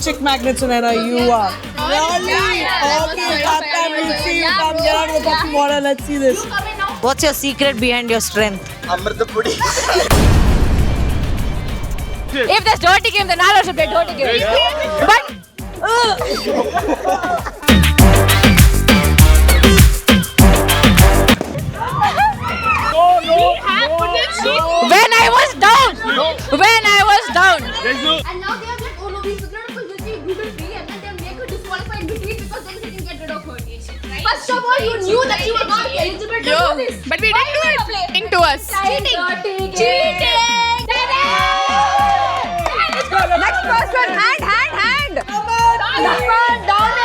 chick magnet, Sunaina. You are. Really? Okay, that time we'll see you come. Get out of the fucking water. Let's see this. What's your secret behind your strength? Amrita Pudi. If there's dirty game, then I'll also play dirty game. But when I was down. And now they are like, oh no, we figured out we'll see gluten free and then they'll make her disqualified between because then we can get rid of her taste. Right? First of all, you knew that you were not eligible to do this. But we didn't do it. Cheating to us. Cheating! Next person, hand. Come on, down it!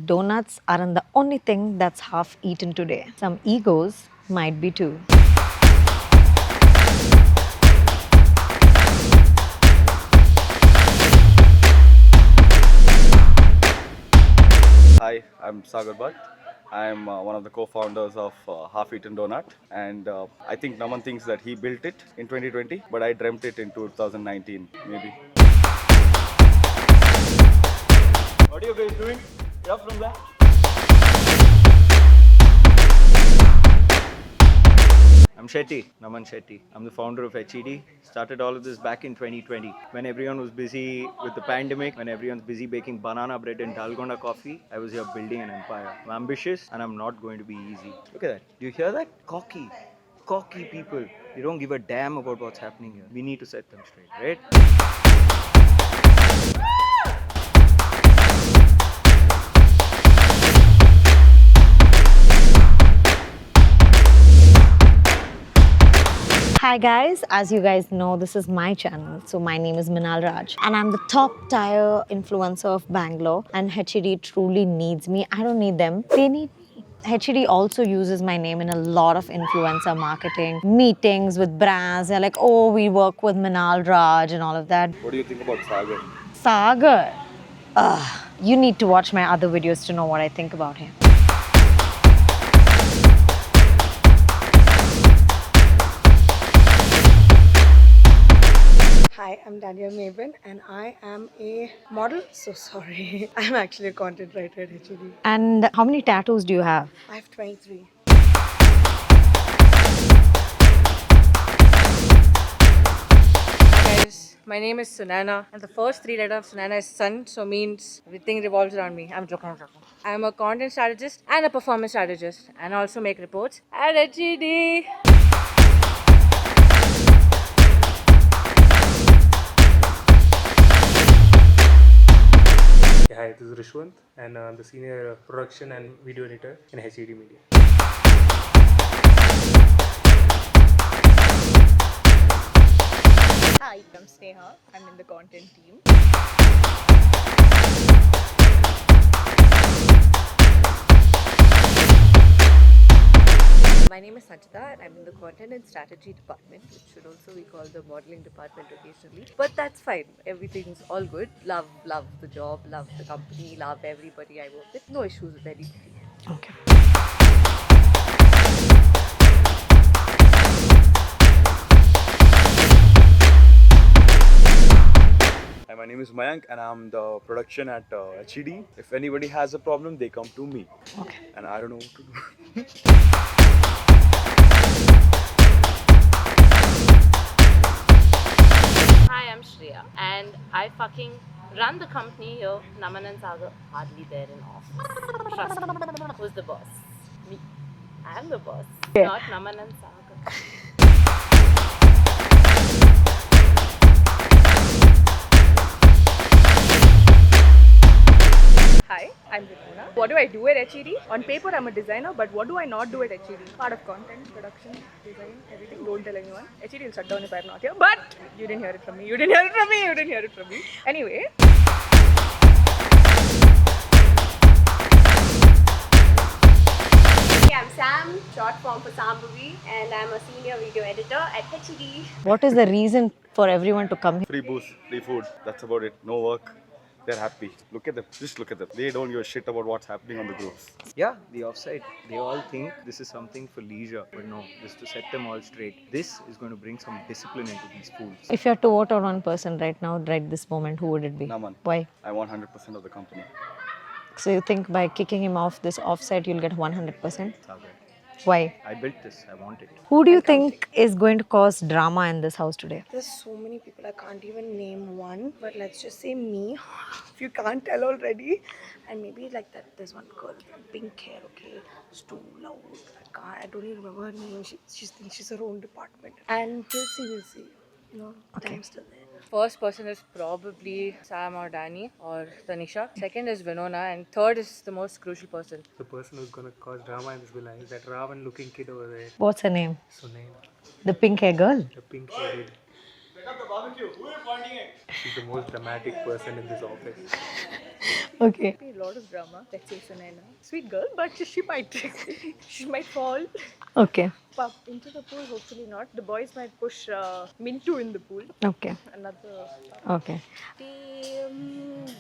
Donuts aren't the only thing that's half eaten today. Some egos might be too. Hi, I'm Sagar Bhatt. I'm one of the co-founders of Half Eaten Donut, and I think Naman thinks that he built it in 2020, but I dreamt it in 2019, maybe. What are you guys doing? Get up from there. I'm Shetty, Naman Shetty. I'm the founder of HED. Started all of this back in 2020 when everyone was busy with the pandemic, when everyone's busy baking banana bread and dalgona coffee. I was here building an empire. I'm ambitious and I'm not going to be easy. Look at that. Do you hear that? Cocky people. You don't give a damn about what's happening here. We need to set them straight, right? Hi guys, as you guys know, this is my channel. So my name is Minal Raj and I'm the top tier influencer of Bangalore, and HED truly needs me. I don't need them, they need me. HED also uses my name in a lot of influencer marketing, meetings with brands. They're like, oh, we work with Minal Raj and all of that. What do you think about Sagar? Sagar? You need to watch my other videos to know what I think about him. Hi, I'm Danielle Mabin and I am a model. So sorry. I'm actually a content writer at HED. And how many tattoos do you have? I have 23. Hi guys, my name is Sunaina and the first three letters of Sunaina is Sun, so means everything revolves around me. I'm joking. I'm a content strategist and a performance strategist and also make reports at HED. Hi, this is Rishwant and I'm the senior production and video editor in HED Media. Hi, I'm Sneha. I'm in the content team. My name is Sanchita and I'm in the content and strategy department, which should also be called the modeling department occasionally. But that's fine. Everything's all good. Love the job, love the company, love everybody I work with. No issues with anybody. Okay. Hi, my name is Mayank and I'm the production at HED. If anybody has a problem, they come to me. Okay. And I don't know what to do. Hi, I'm Shreya and I fucking run the company here. Naman and Sagar hardly there in office. Trust me. Who's the boss? Me. I'm the boss. Yeah. Not Naman and Sagar. I'm Vikuna. What do I do at HED? On paper, I'm a designer, but what do I not do at HED? Part of content, production, design, everything. Don't tell anyone. HED will shut down if I'm not here. But you didn't hear it from me. You didn't hear it from me. You didn't hear it from me. Anyway. I'm Sam, short form for Sambhavi, and I'm a senior video editor at HED. What is the reason for everyone to come here? Free booze, free food. That's about it. No work. They're happy. Look at them. Just look at them. They don't give a shit about what's happening on the groups. Yeah, the offside. They all think this is something for leisure, but no, this is to set them all straight. This is going to bring some discipline into these fools. If you had to vote on one person right now, right this moment, who would it be? Naman. Why? I want 100% of the company. So you think by kicking him off this offside, you'll get 100%? Sagar, Why? I built this. I want it. Who do you think is going to cause drama in this house today? There's so many people, I can't even name one, but let's just say me, if you can't tell already. And maybe like that, there's one girl with pink hair, okay, it's too loud, I don't even remember her name, she thinks she's her own department. And we'll see, you know, time's still there. First person is probably Sam or Danny or Tanisha. Second is Vinona, and third is the most crucial person. The person who's gonna cause drama in this villa is that Ravan looking kid over there. What's her name? Sunaina, The pink hair girl? the pink headed. She's the most dramatic person in this office. Okay. A lot of drama. Let's say Sunaina. Sweet girl, but she might fall. Okay. Pop into the pool, hopefully not. The boys might push Mintu in the pool. Okay. Another. Okay.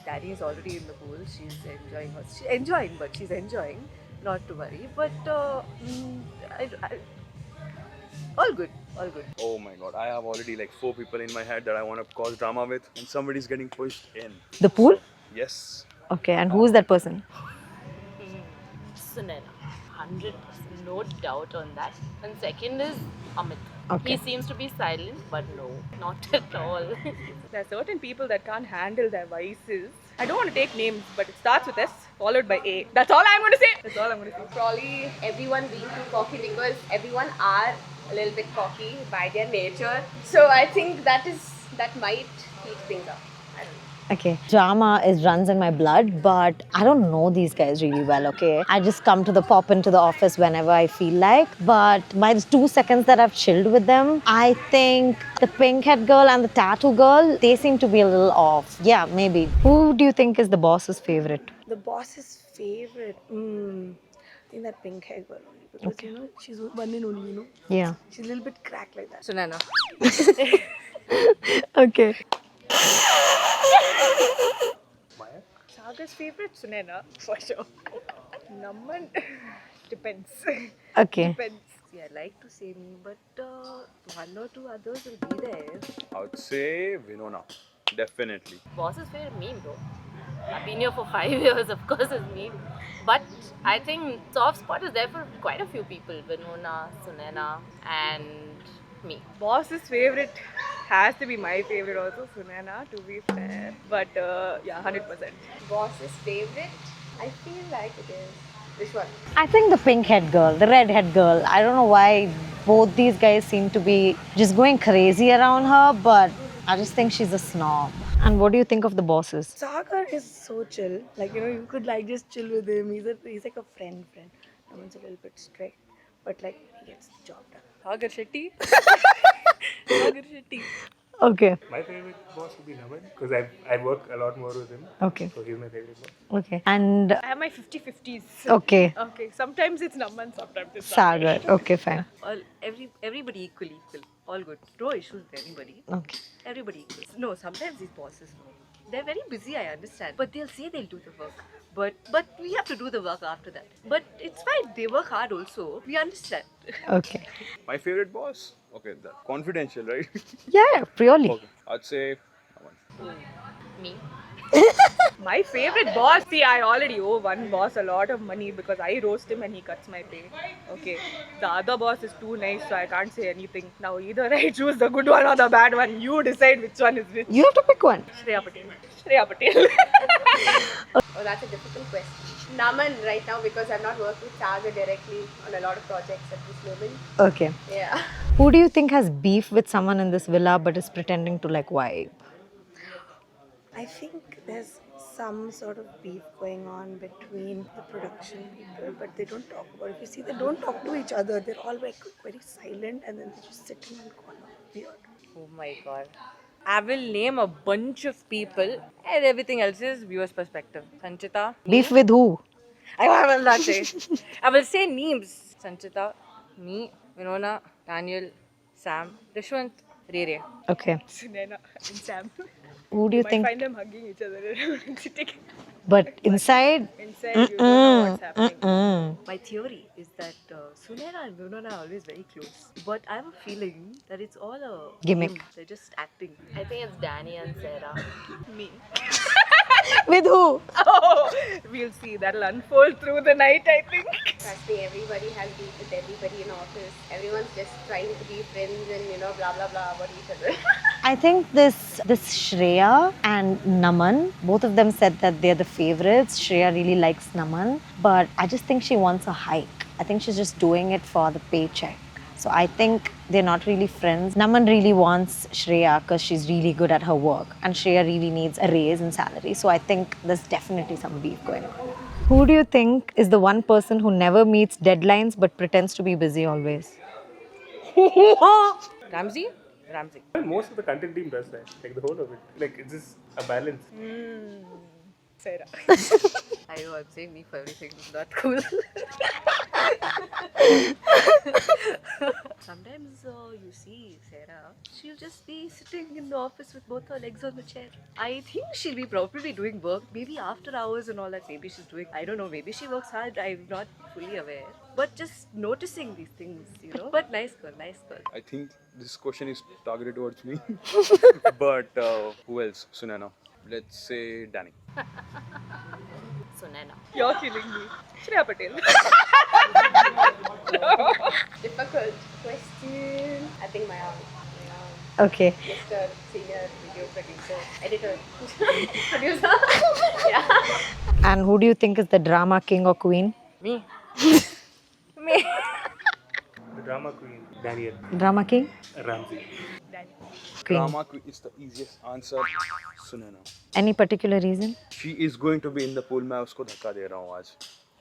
Daddy is already in the pool. She's enjoying her. She's enjoying, but she's enjoying. Not to worry. But all good. All good. Oh my god, I have already like 4 people in my head that I want to cause drama with, and somebody's getting pushed in. The pool? Yes. Okay. And who is that person? Sunaina. 100%, no doubt on that. And second is Amit. Okay. He seems to be silent, but no, not at all. There are certain people that can't handle their vices. I don't want to take names, but it starts with S, followed by A. That's all I'm going to say. That's all I'm going to say. Probably everyone being too cocky because everyone are a little bit cocky by their nature. So I think that might heat things up. I don't know. Okay. Drama runs in my blood, but I don't know these guys really well, okay? I just come to pop into the office whenever I feel like. But by the 2 seconds that I've chilled with them, I think the pink head girl and the tattoo girl, they seem to be a little off. Yeah, maybe. Who do you think is the boss's favorite? The boss's favorite, I think that pink hair girl only. Because, you know, she's one and only, you know. Yeah. She's a little bit cracked like that. Sunaina. Okay. Sagar's favorite, Sunaina, for sure. Naman, depends. Okay. Depends. See, I like to say me, but one or two others will be there. I would say Vinona. Definitely. Boss's favorite meme, bro. I've been here for 5 years, of course it's meme. But I think soft spot is there for quite a few people. Vinona, Sunaina, and me. Boss's favorite has to be my favorite also, Sunaina, to be fair. But yeah, 100%. Boss's favorite, I feel like it is this one. I think the pink head girl, the red head girl. I don't know why both these guys seem to be just going crazy around her, but I just think she's a snob. And what do you think of the bosses? Sagar is so chill. Like, you know, you could like just chill with him. He's like a friend. Naman's a little bit strict, but like he gets the job done. Sagar Shetty. Sagar Shetty. Okay. My favorite boss would be Naman because I work a lot more with him. Okay. So he's my favorite boss. Okay. And I have my 50-50s. okay. Okay, sometimes it's Naman, sometimes it's Sagar. Okay, fine. Everybody equal. All good. No issues with anybody. Okay. Everybody equal. No, sometimes these bosses, they're very busy, I understand. But they'll say they'll do the work. But we have to do the work after that. But it's fine. They work hard also. We understand. Okay. My favorite boss? Okay, confidential, right? Yeah, purely. Okay. I'd say Naman. Me. My favorite boss, see, I already owe one boss a lot of money because I roast him and he cuts my pay. Okay, the other boss is too nice, so I can't say anything. Now, either I choose the good one or the bad one. You decide which one is which. You have to pick one. Shreya Patel. Shreya Patel. Oh, that's a difficult question. Naman right now because I'm not working with Sagar directly on a lot of projects at this moment. Okay. Yeah. Who do you think has beef with someone in this villa but is pretending to like vibe? I think there's some sort of beef going on between the production people, but they don't talk about it. If you see, they don't talk to each other. They're all like very silent, and then they just sit in one corner. Weird. Oh my god. I will name a bunch of people and everything else is viewer's perspective. Sanchita. Beef with who? I will not say. I will say names. Sanchita, me, Winona, Daniel, Sam, Rishwant, Rere. Okay. Sunaina and Sam. Who do you Might think? find them hugging each other around sitting But inside, inside. You don't know what's happening. My theory is that Sunaina and Winona are always very close. But I have a feeling that it's all a Gimmick. game. They're just acting. I think it's Danny and Sarah. Me. with who? Oh, we'll see. That'll unfold through the night, I think. Trust me, everybody has beef with everybody in office. Everyone's just trying to be friends and, blah, blah, blah about each other. I think this Shreya and Naman, both of them said that they're the favorites. Shreya really likes Naman, but I just think she wants a hike. I think she's just doing it for the paycheck. So I think they're not really friends. Naman really wants Shreya because she's really good at her work, and Shreya really needs a raise in salary. So I think there's definitely some beef going on. Who do you think is the one person who never meets deadlines but pretends to be busy always? Ramsey? Ramsey. Most of the content team does that, like the whole of it. Like it's just a balance. Sarah. I know I'm saying me for everything. It's not cool. Sometimes you see Sarah, she'll just be sitting in the office with both her legs on the chair. I think she'll be probably doing work, maybe after hours and all that. Maybe she's doing, I don't know, maybe she works hard. I'm not fully aware. But just noticing these things, But nice girl, nice girl. I think this question is targeted towards me. But who else? Sunaina. Let's say Danny. Sunaina. You're killing me. Shreya Patel. Difficult question. I think my Okay. Mr. Senior Video Producer, Editor, Producer. Yeah. And who do you think is the drama king or queen? Me. The drama queen, Daniel. Drama king? Ramsey. Queen. Drama queen is the easiest answer. Sunaina. Any particular reason? She is going to be in the pool. मैं उसको धक्का दे रहा हूँ आज.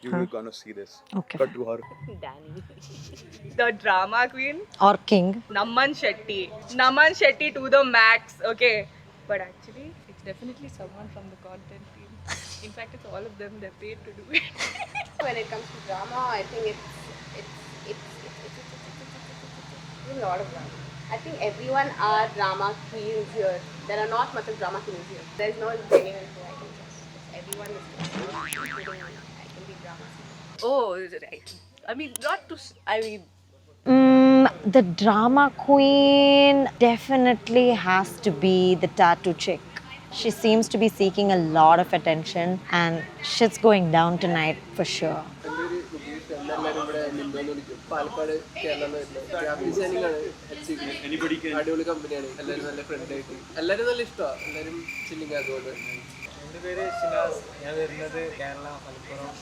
You're gonna see this. Okay. Cut to her. Danny. The drama queen, Or king? Naman Shetty. Naman Shetty to the max, okay. But actually, it's definitely someone from the content team. In fact, it's all of them. They're paid to do it. When it comes to drama, I think it's a lot of drama. I think everyone are drama queens here. There are not much of drama queens here. There's no genuine who I can trust. Everyone is including I can be drama queen. Oh, right. I mean, not to. I mean, The drama queen definitely has to be the tattoo chick. She seems to be seeking a lot of attention, and shit's going down tonight for sure. അടിപൊളി കമ്പനിയാണ് എല്ലാവരും നല്ല friendly ആയിട്ട് എല്ലാവരും നല്ല ഇഷ്ടമാണ് എല്ലാവരും chilling അതുകൊണ്ട് എൻ്റെ പേര് ഷിനാസ് ഞാൻ വരുന്നത് കേരള മലപ്പുറം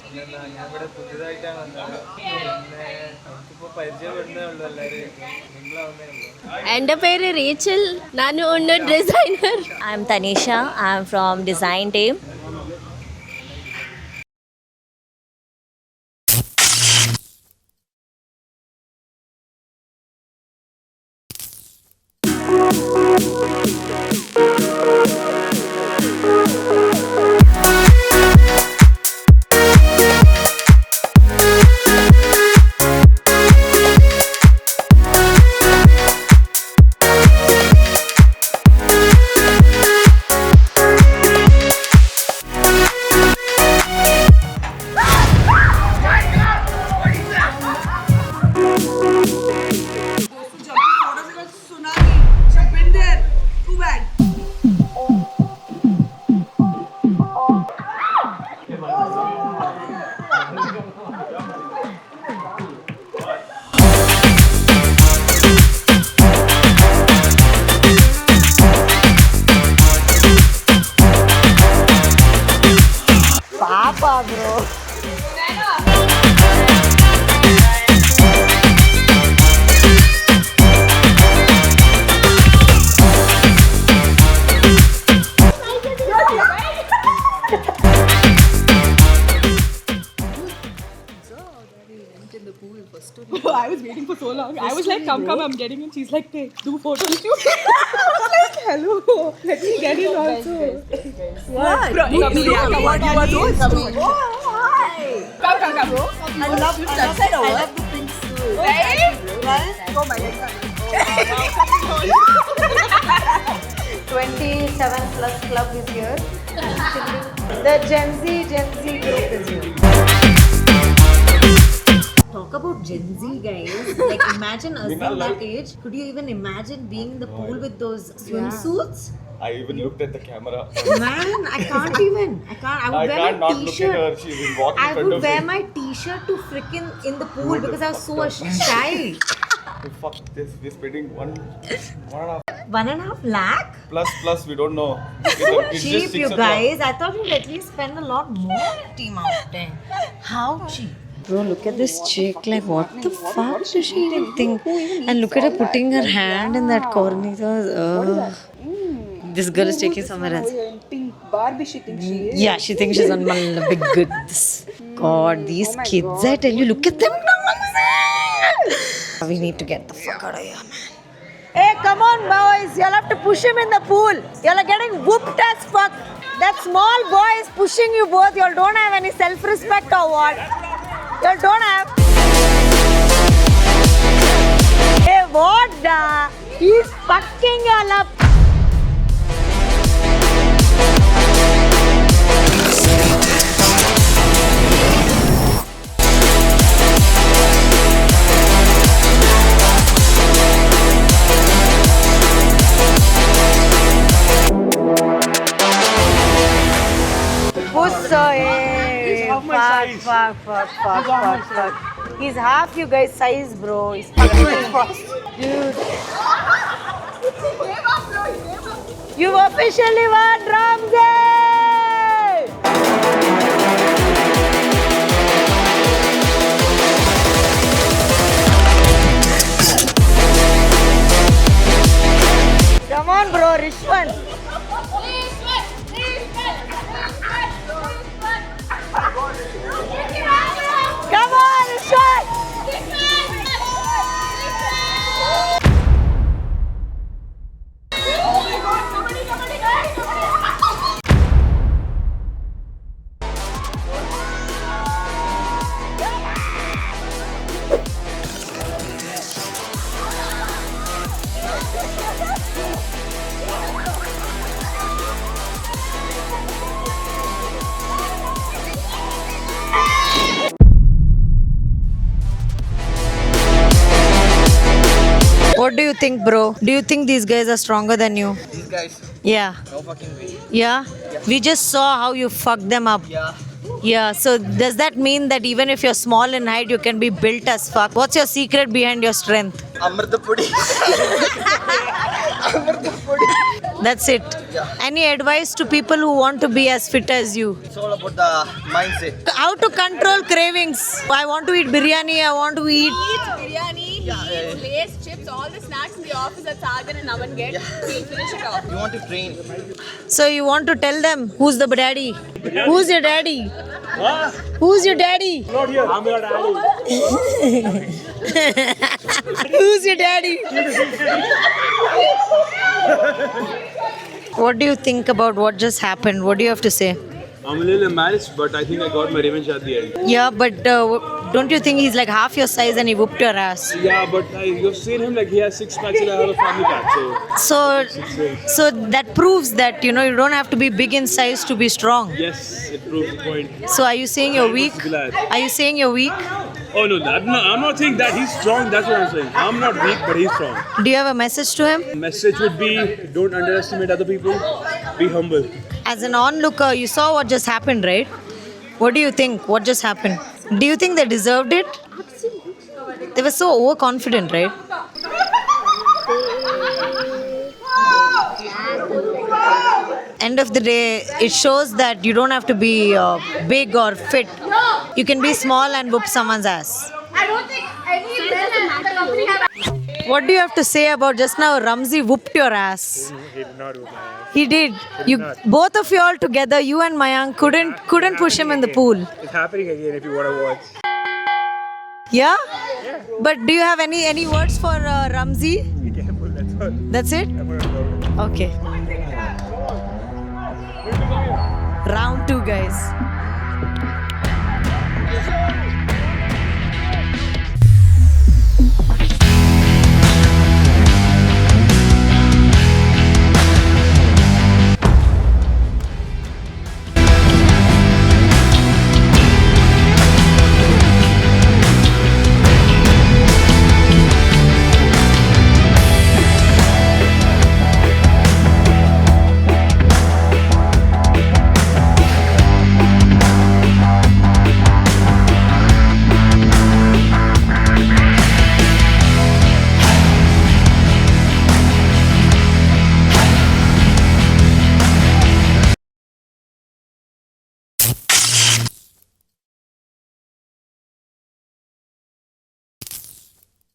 ഞാൻ ഇവിടെ പുതിയതായിട്ടാണ് വന്നത് പിന്നെ നമുക്കിപ്പോൾ പരിചയപ്പെടുന്നേ ഉള്ളൂ എല്ലാവരും നിങ്ങളാവുന്നേ ഉള്ളൂ എൻ്റെ പേര് റീച്ചൽ ഞാൻ ഒന്ന് designer I M Tanisha I M from design team Papa, bro. I was waiting for so long. I was like, come, I'm getting in. She's like, take, do photo shoot. I was like, hello, let me get in also. What? Come, you are so stupid. Come, bro. I love the pink suit. Right? Oh my god. 27 plus club is here. The Gen Z group is here. Talk about Gen Z guys. Like imagine us in that age. Could you even imagine being in the pool with those swimsuits? I even looked at the camera. Man, I can't even. I would wear can't my not look t-shirt. at her. She's been walking in I front would of wear me. my t-shirt to frickin' in the pool because I was so shy. Fuck this. We're spending one and a half 1.5 lakh? plus. We don't know. It's Cheap, just 6 you o'clock. guys. I thought you'd at least spend a lot more at Team Mountain. How cheap? Bro, look at this chick. Like, what the fuck does she even think? And look at her putting her hand in that corner. This girl is taking somewhere else. Pink Barbie, she thinks she is. Yeah, she thinks she's on big goods. God, these kids, I tell you, look at them. We need to get the fuck out of here, man. Hey, come on, boys. You'll have to push him in the pool. You're getting whooped as fuck. That small boy is pushing you both. You don't have any self-respect or what? You don't have. Hey, what the? He's fucking you up. Fuck. He's half you guys' size, bro. He's dude. You've officially won, Ramsey! Come on, bro, Rishwan. Come on, Rishwan! What do you think, bro? Do you think these guys are stronger than you? These guys, Yeah. no fucking way. Yeah? We just saw how you fucked them up. Yeah. Yeah, so does that mean that even if you're small in height, you can be built as fuck? What's your secret behind your strength? Amrtapudi. That's it. Any advice to people who want to be as fit as you? It's all about the mindset. How to control cravings? I want to eat biryani, I want to eat. Biryani, he eats Lays, chips, all the snacks in the office that Sagar and Naman get. He'll finish it off. You want to train. So you want to tell them who's the daddy? Who's your daddy? Who's your daddy? Not here. I'm your daddy. Who's your daddy? What do you think about what just happened? What do you have to say? I'm a little embarrassed, but I think I got my revenge at the end. Yeah, but don't you think he's like half your size and he whooped your ass? Yeah, but you've seen him like he has 6 packs and I have a family pack. So that proves that you don't have to be big in size to be strong. Yes, it proves the point. So are you saying you're weak? Glad. Are you saying you're weak? Oh no, I'm not saying that he's strong. That's what I'm saying. I'm not weak, but he's strong. Do you have a message to him? The message would be: don't underestimate other people. Be humble. As an onlooker, you saw what just happened, right? What do you think? What just happened? Do you think they deserved it? They were so overconfident, right? End of the day, it shows that you don't have to be big or fit. You can be small and whoop someone's ass. I don't think any men in the company have. What do you have to say about just now? Ramsey whooped your ass. He did not whoop my ass. He did. Both of you all together, you and Mayank, couldn't push him in the pool. It's happening again if you want to watch. Yeah? But do you have any words for Ramzi? Be careful, that's all. That's it? Okay. Round 2, guys.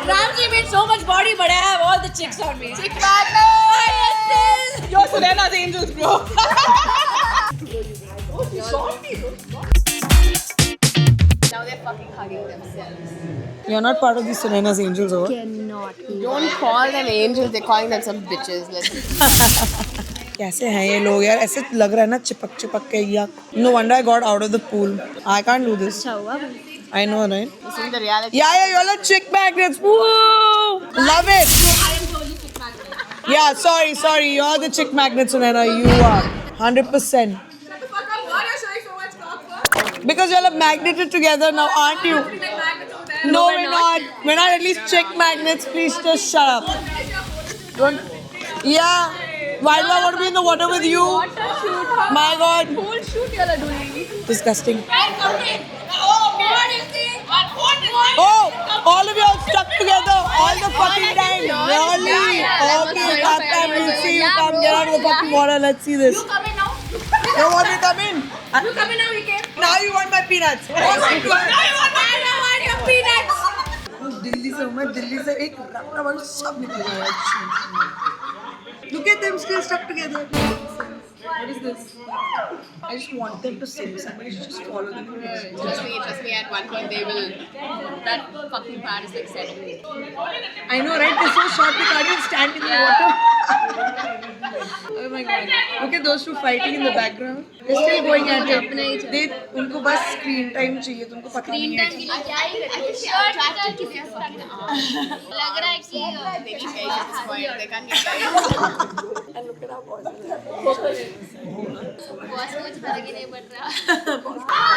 Ramsey made so much body, but I have all the chicks on me. Chick You're Sunaina's angels, bro. Now they're fucking hugging themselves. You're not part of the Sunaina's angels, or? Cannot. Don't call them angels. They're calling them some bitches. कैसे हैं ये लोग यार ऐसे लग रहा है ना चिपक चिपक के या No wonder I got out of the pool. I can't do this. I know, right? This is the reality. Yeah, you're like chick magnets. Woo! Love it. Yeah, sorry. You're the chick magnet, Sunaina. You are 100%. Because you're like magneted together now, aren't you? No, we're not. We're not at least chick magnets. Please just shut up. Don't. Yeah. Why do I want to be in the water with you? My God. Whole shoot you are doing. Disgusting. Oh, all of you all stuck together all the fucking time. Really? Okay, that time we'll see you come get out of the fucking water. Let's see this. You come in now. You want me to come in? You come in now, we came. Now you want my peanuts. Oh my God. Now you want your peanuts. Delhi से मैं दिल्ली से एक रत्ना वाला सब निकल गया. Look at them still stuck together. What is this? I just want them to sing. Somebody should just follow them. Trust me. At one point they will. That fucking part is like 7 minutes. I know, right? They're so short they can't even stand in the water. Oh my God! Look at those two fighting in the background. They're still going at it. They उनको बस screen time चाहिए. तुमको पता नहीं है. लग रहा है कि they need patience at this point. They can't get And look at our boss.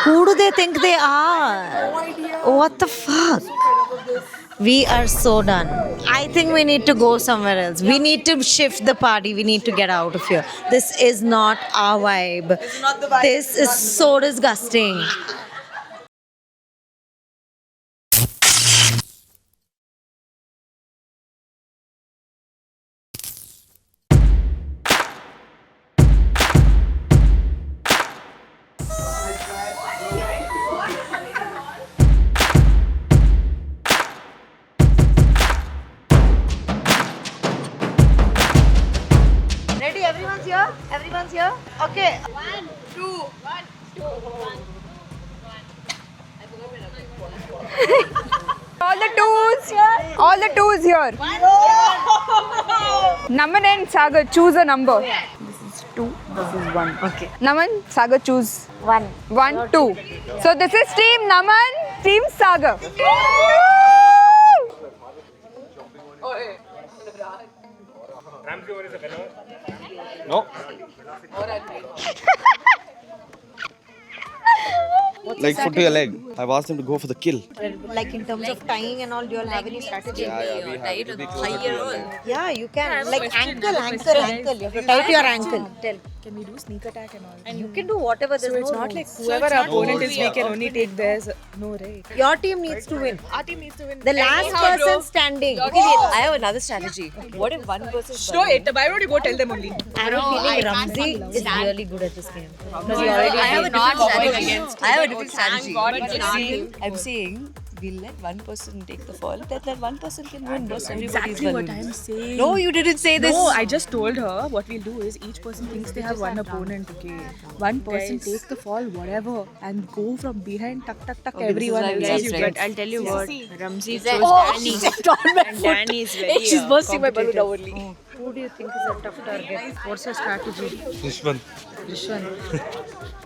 Who do they think they are? What the fuck? We are so done. I think we need to go somewhere else. We need to shift the party. We need to get out of here. This is not our vibe. This is not the vibe. This is so disgusting. Everyone's here? Okay. 1, 2, 1, 2, 1. All the twos here. Naman and Sagar, choose a number. This is 2, this is 1. Okay. Naman, Sagar, choose 1. 1, 2. So this is Team Naman, Team Sagar. Ramsey over is a winner. No. Like foot to your leg. I've asked them to go for the kill. Like in terms of tying and all, do you all have any strategy? Yeah, we have to be closer to your leg. Yeah, you can. Like ankle. You have to tie to your ankle. Tell. Can we do sneak attack and all? And you can do whatever. There's So it's no not rules. like whoever our opponent is, we can only take theirs. No, right? Your team needs to win. Our team needs to win. The last person standing. Okay, wait, I have another strategy. What if one person... Show it. Why don't you go tell them only? I have a feeling Ramzi is really good at this game. Because he already I have a played different before. strategy. I have a different strategy. I'm saying we'll let one person take the fall, then that one person can win. Boss, everybody's Exactly what balloons. I'm saying. No, you didn't say this. No, I just told her what we'll do is each person thinks they have one opponent, okay? One person Guys. take the fall, whatever, and go from behind, tuck, tuck, tuck, Okay, this is everyone why we else. have friends. I'll tell you what, Ramsey that- chose Oh, Danny. she stepped on my And foot. Danny is very She's bursting my balloon competitive. now only. Who do you think is a tough target? What's your strategy? Rishwan.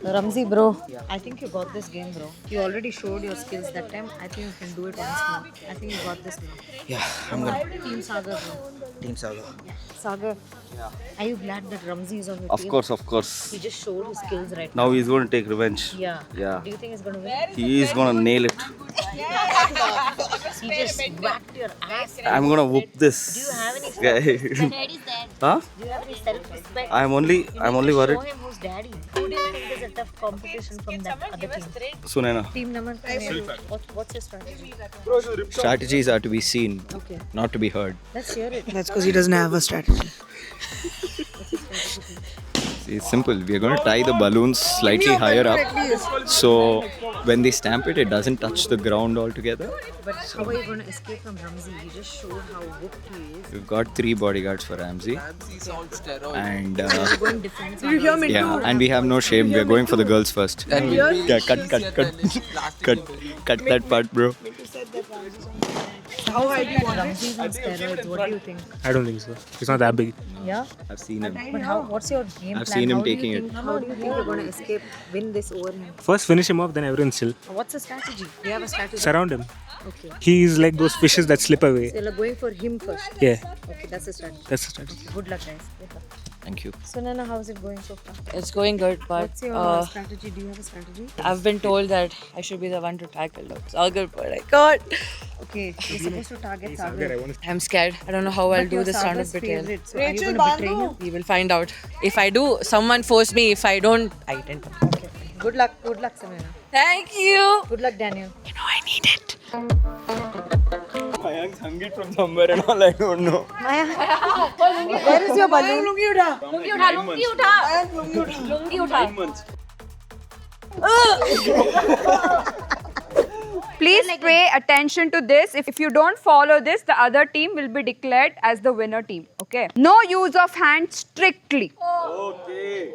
Ramsey, bro, I think you got this game, bro. You already showed your skills that time. I think you can do it once more. I think you got this now. Yeah, I'm gonna. Team Sagar, bro. Team Saga. Sagar, are you glad that Ramsey is on your Of team? course, of course. He just showed his skills right Now he's going to take revenge. Yeah. Yeah. Do you think he's going to win? He is going to nail it. He just whacked your ass. I'm going to whoop this Do you have any guy. Daddy's there. Huh? Do you have any self-respect? I'm only worried. Show him who's daddy. Who do you think is a tough competition from that other team? Sunena. Team number what's your strategy? Strategies are to be seen, Okay. not to be heard. Let's hear it. That's because he doesn't have a strategy. See, it's simple. We are going to tie the balloons slightly higher up. So when they stamp it, it doesn't touch the ground altogether. But how are you going to escape from Ramsey? He just showed how whooped he is. We've got 3 bodyguards for Ramsey. Ramsey sounds steroid. And You're going defense. Did you hear me? yeah, and we have no shame. We are going for the girls first. That will be Yeah, cut that part, bro. How high do you want it? Ramsey's on steroids. What do you think? I don't think so. He's not that big. Yeah. I've seen him. But how? What's your game plan? I've seen him How do you taking it. think- How do you think you're going to escape, win this over him? First finish him off, then everyone's chill. What's the strategy? Do you have a strategy? Surround him. Okay. He's like those fishes that slip away. So you're going for him first. Yeah, Okay, that's the strategy. that's the strategy. Good luck, guys. Good luck. Thank you. Sunana, how's it going so far? It's going good, but What's your strategy? Do you have a strategy? I've been told that I should be the one to tackle Sagar, but I can't. Okay, you're supposed to target Sagar. I'm scared. I don't know how I'll But do you're this round Sagar's of betrayal. favorite, so are you going to betray him? We will find out. If I do, someone force me. If I don't, I didn't. Okay. Good luck, Sunana. Thank you. Good luck, Daniel. Mayank's hung it from somewhere and all, I don't know. Where is your balloon? Lungi utha, lungi utha. 9 months. Please pay attention to this. If you don't follow this, the other team will be declared as the winner team. Okay? No use of hands strictly. Okay.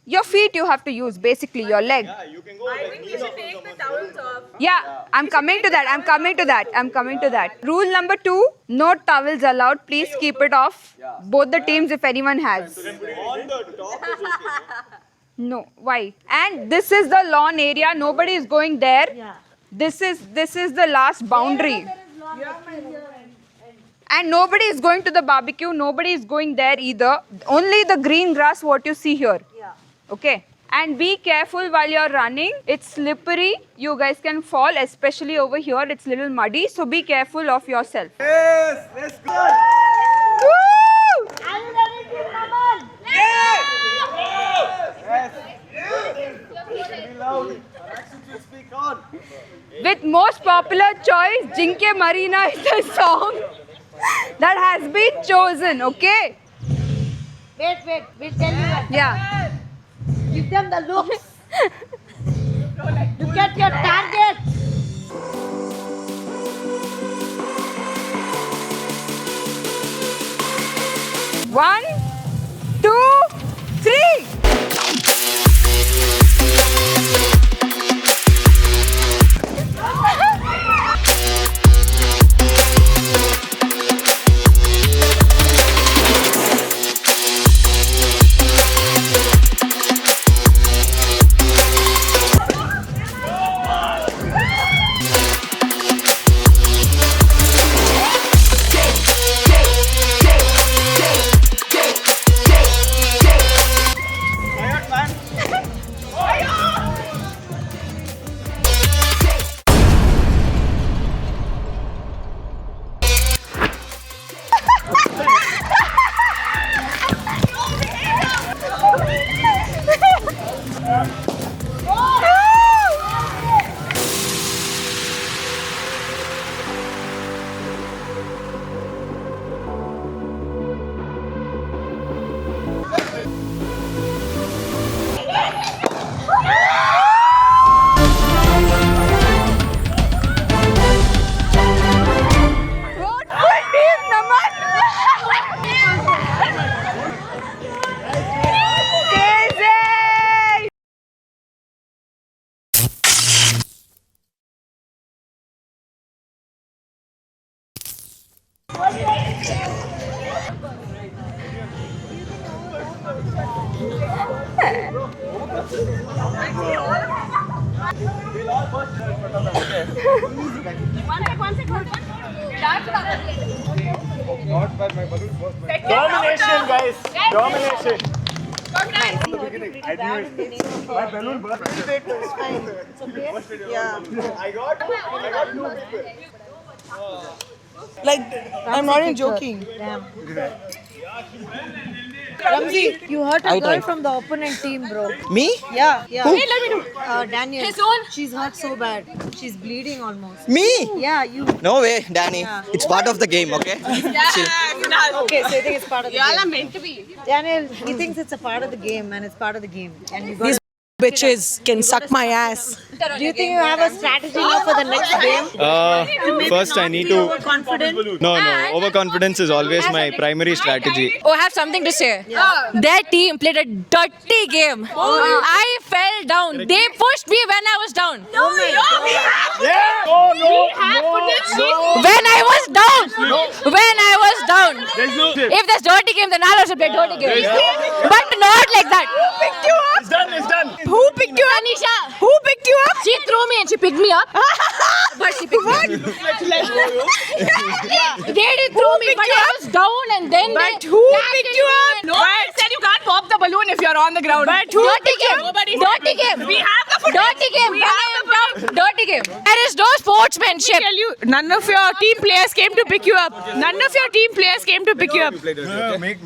Your feet you have to use, basically your leg. You can go. I think you should take the towels off. Yeah, I'm coming to that. Rule number 2, no towels allowed. Please keep it off. Both the teams if anyone has. On the top is okay. No, why? And this is the lawn area. Nobody is going there. This is the last boundary. And nobody is going to the barbecue. Nobody is going there either. Only the green grass what you see here. Okay. And be careful while you're running. It's slippery. You guys can fall, especially over here. It's a little muddy. So be careful of yourself. Yes, let's go. Woo! Be loud. Speak on. With most popular choice, Jinke Marina is the song that has been chosen, okay? Wait, we'll tell you what. Yeah. Give them the looks. Look at your target. One, 2, 3. Domination, guys. Domination. My balloon burst. It's fine. It's okay. Yeah. I got Like, I'm not even joking. Damn. Ramzi, you hurt a I girl tried. from the opponent team, bro. Me? Yeah, yeah. Who? Wait, let me do. Daniel. His own. She's hurt so bad. She's bleeding almost. Me? Yeah, you. No way, Danny. Yeah. It's part of the game, okay? Chill. Okay, so you think it's part of the Y'all game? are meant to be. Daniel, he thinks it's a part of the game, and it's part of the game. And you got. These bitches can suck my ass. Do you think you have a strategy now for the next game? First, I need to. Confident. No, overconfidence is always my primary strategy. Oh, I have something to say. Their team played a dirty game. I fell down. They pushed me when I was down. When I was down. When I was down. If there's dirty game, then I'll also play dirty game. But not like that. It's done, it's done. Who picked you up? Anisha. Who picked you up? She threw me and she picked me up. But she picked me up. They did throw me, but I was down and then But they who tackled picked you me up? and- No one said you can't pop the balloon if you're on the ground. But who Dirty picked you game. up? Nobody Dirty game. We have the footage. Dirty game. We have the footage. Dirty game. There is no sportsmanship. Tell you, none of your team players came to pick you up. None of your team players came to pick you up.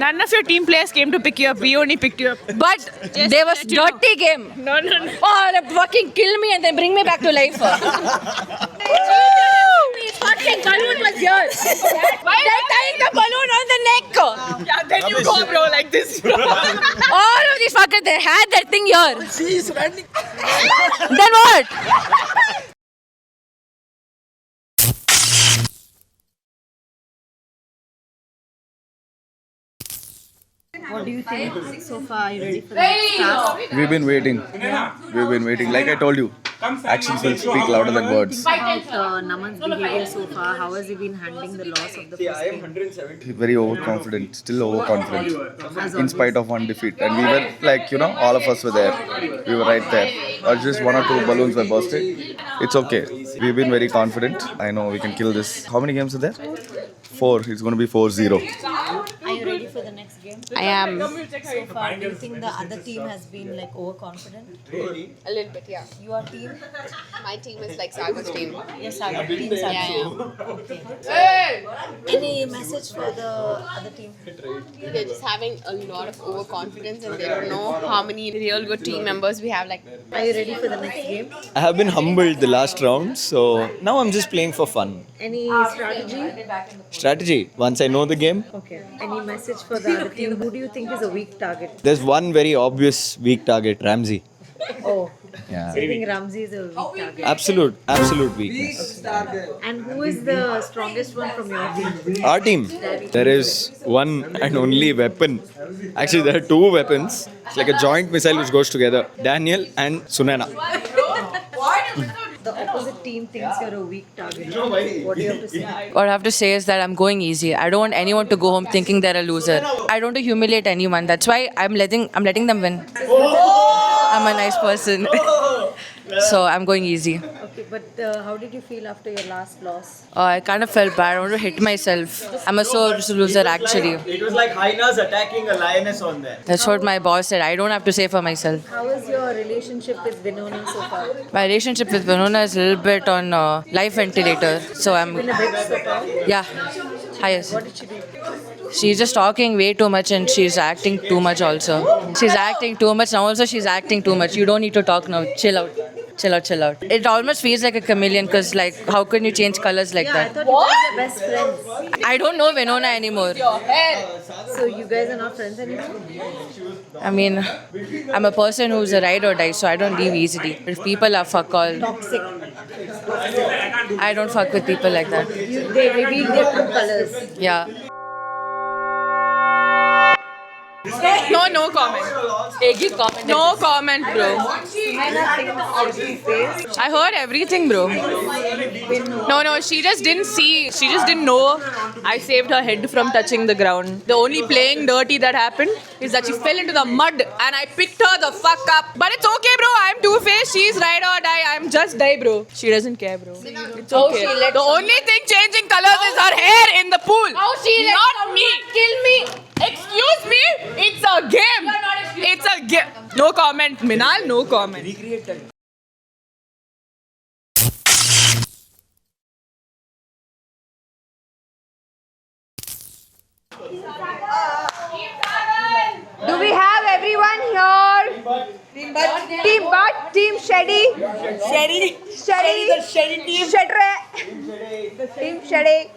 None of your team players came to pick you up. We only picked you up. But there was dirty game. No. Oh, they fucking kill me and then bring me back to life. Fucking balloon was here. Why they tying the balloon on the neck? Yeah, then you go, bro, like this, bro. All of these fuckers, they had that thing here. She's running. Then what? What do you think so far? Are you ready for the next task? We've been waiting. We've been waiting. Like I told you, actions will speak louder than words. About Naman's behavior so far, how has he been handling the loss of the first game? Very overconfident, still overconfident, in spite of one defeat. And we were like, all of us were there. We were right there. Or just one or two balloons were bursted. It's okay. We've been very confident. I know we can kill this. How many games are there? 4. It's going to be 4-0. Are you ready for the next game? I am. So far, do you think the other team has been like overconfident? A little bit, yeah. Your team? My team is like Saga's team. Yes, our team is Okay. Hey! Any message for the other team? They're just having a lot of overconfidence and they don't know how many real good team members we have. Like, Are you ready for the next game? I have been humbled the last round, so now I'm just playing for fun. Any strategy? Strategy. Once I know the game, Okay. Any message for the other team? Who do you think is a weak target? there's one very obvious weak target, Ramsey. Oh. Yeah. So you think Ramsey is a weak target? Absolute weakness. And who is the strongest one from your team? Our team, there is one and only weapon. Actually, there are 2 weapons. It's like a joint missile which goes together. Daniel and Sunana. The opposite team thinks you're a weak target. What do you have to say? What I have to say is that I'm going easy. I don't want anyone to go home thinking they're a loser. I don't want to humiliate anyone. That's why I'm letting them win. I'm a nice person. So I'm going easy. Okay, but how did you feel after your last loss? I kind of felt bad. I want to hit myself. I'm a sore loser actually. It was like hyenas attacking a lioness on there. That's what my boss said. I don't have to say for myself. How is your relationship with Vinona so far? My relationship with Vinona is a little bit on life ventilator. So I'm, Been a bit so far? yeah, highest. What did she do? She's just talking way too much and she's acting too much also. She's acting too much. Now also she's acting too much. You don't need to talk now. Chill out. Chill out, chill out. It almost feels like a chameleon because like how can you change colors like I that? thought you guys are best friends. I don't know Vinona anymore. So you guys are not friends anymore? I mean, I'm a person who's a ride or die, so I don't leave easily. If people are fuck all, Toxic. I don't fuck with people like that. They reveal their true colors. Yeah. No comment. Give comment. No comment, bro. I heard everything, bro. No, she just didn't see. She just didn't know I saved her head from touching the ground. The only playing dirty that happened is that she fell into the mud and I picked her the fuck up. But it's okay, bro. I'm two-faced. She's ride or die. I'm just die, bro. She doesn't care, bro. It's okay. The only thing changing colors is her hair in the pool. Not me. Kill me. Excuse me. It's a game. It's a game. No comment, Minal. No comment. Do we have everyone here? Team Butt, Team Sheddy. Sheddy. The Sheddy team. Team Sheddy.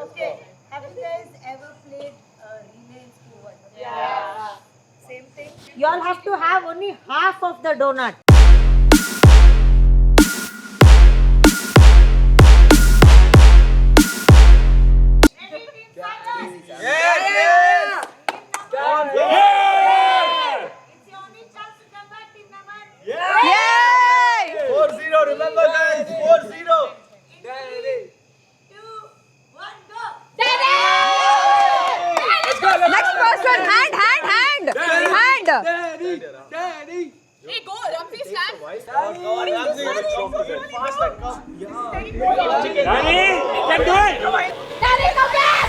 Okay, have you guys ever played relay in school? Yeah. Same thing? You all have to have only half of the donut. Yay! 4-0, remember guys, 4-0. Next person, hand. Hey, go, Ramsey, stand. Danny, you can do it. Daddy, come back!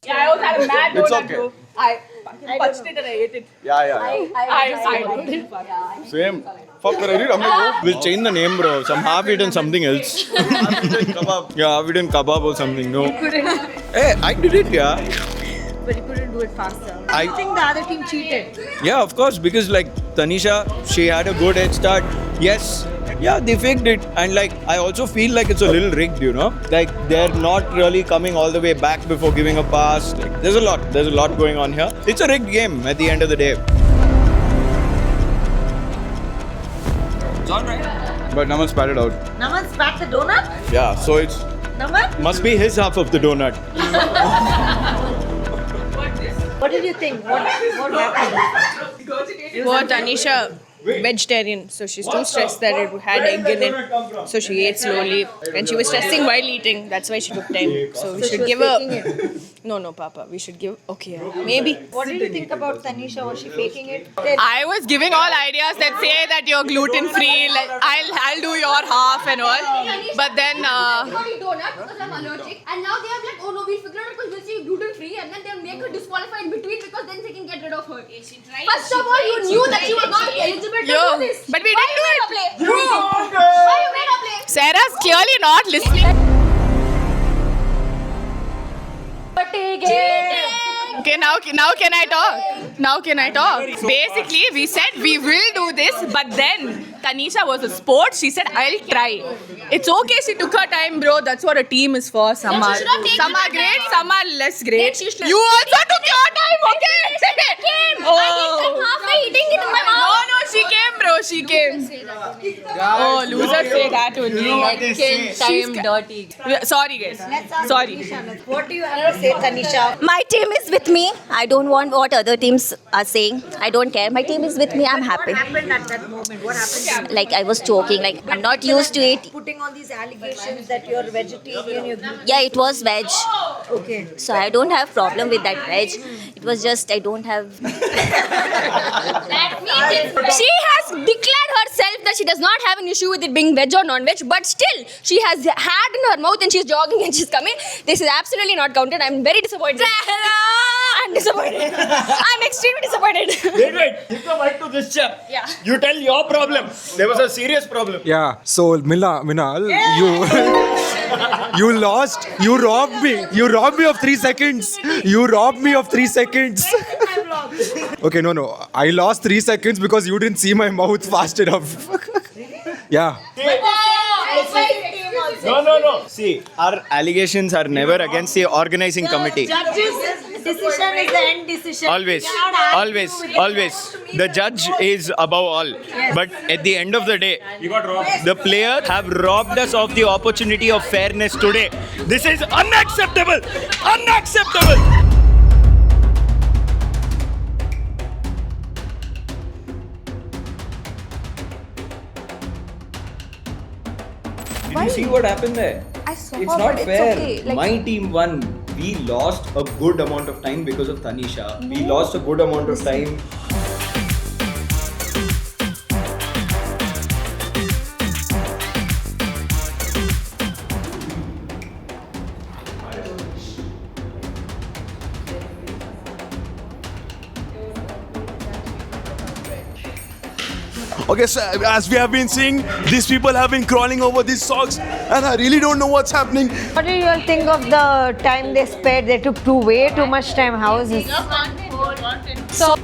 Yeah, I also had a mad It's donut, okay. bro. I fucking touched it and I ate it. Yeah. I did. Same. Fuck, we'll change the name, bro. Some half-eaten something else. Yeah, half-eaten kebab or something. No. Hey, I did it, yeah. But you couldn't do it faster. I think the other team cheated. Yeah, of course, because like Tanisha, she had a good head start. Yes, yeah, they faked it. And like, I also feel like it's a little rigged, you know? Like, they're not really coming all the way back before giving a pass. Like, there's a lot going on here. It's a rigged game at the end of the day. It's alright. But Naman spat it out. Naman spat the donut? Yeah, so it's Naman? must be his half of the donut. What did you think? What happened? Well, Tanisha, vegetarian, so she's too stressed that it had egg in it. So she ate slowly, and she was stressing while eating. That's why she took time. So we should give her. No, Papa. We should give. Okay, maybe. What did you think about Tanisha? Was she faking it? I was giving all ideas that say that you're gluten free. Like I'll do your half and all. But then. donut because I'm allergic, and now they have like, oh no, we'll figure out because we'll see gluten free, and then they'll make her disqualified in between because then they can get rid of her. First of all, you knew that she was not eligible to do this. But we didn't do it. Why you made her play? Sarah's clearly not listening. Okay, now can I talk? Now can I talk? Basically, we said we will do this, but then Tanisha was a sport. She said, I'll try. It's okay, she took her time, bro. That's what a team is for. Some are great, some are less great. You also took your time, okay? Oh. Halfway eating it in my mouth. No, she came, bro. She came. Oh, losers say that only. Time dirty. Sorry, guys. Sorry. What do you have to say, Tanisha? My team is with me. I don't want what other teams are saying. I don't care. My team is with me. I'm happy. What happened at that moment? What happened? Like I was joking. Like I'm not used to it. Putting on these allegations that you're vegetarian, you're gluten. Yeah, it was veg. Okay. So I don't have problem with that veg. It was just I don't have. She has declared herself that she does not have an issue with it being veg or non-veg, but still she has had in her mouth and she's jogging and she's coming. This is absolutely not counted. I'm very disappointed. I'm disappointed. I'm extremely disappointed. Wait. Give the mic to this chap. Yeah. You tell your problem. There was a serious problem. Yeah, so Minal, you lost. You robbed me. You robbed me of 3 seconds. You robbed me of 3 seconds. Okay, no. I lost 3 seconds because you didn't see my mouth fast enough. Yeah. No. See, our allegations are never against the organizing committee. Judge's decision is the end decision. Always. The judge is above all. But at the end of the day, the players have robbed us of the opportunity of fairness today. This is unacceptable. Unacceptable. Did you see what happened there? I saw, It's not but fair. it's okay. Like, My team won. We lost a good amount of time because of Tanisha. We lost a good amount of time. Okay, so as we have been seeing, these people have been crawling over these socks, and I really don't know what's happening. What do you all think of the time they spared? They took way too much time. How is this? So,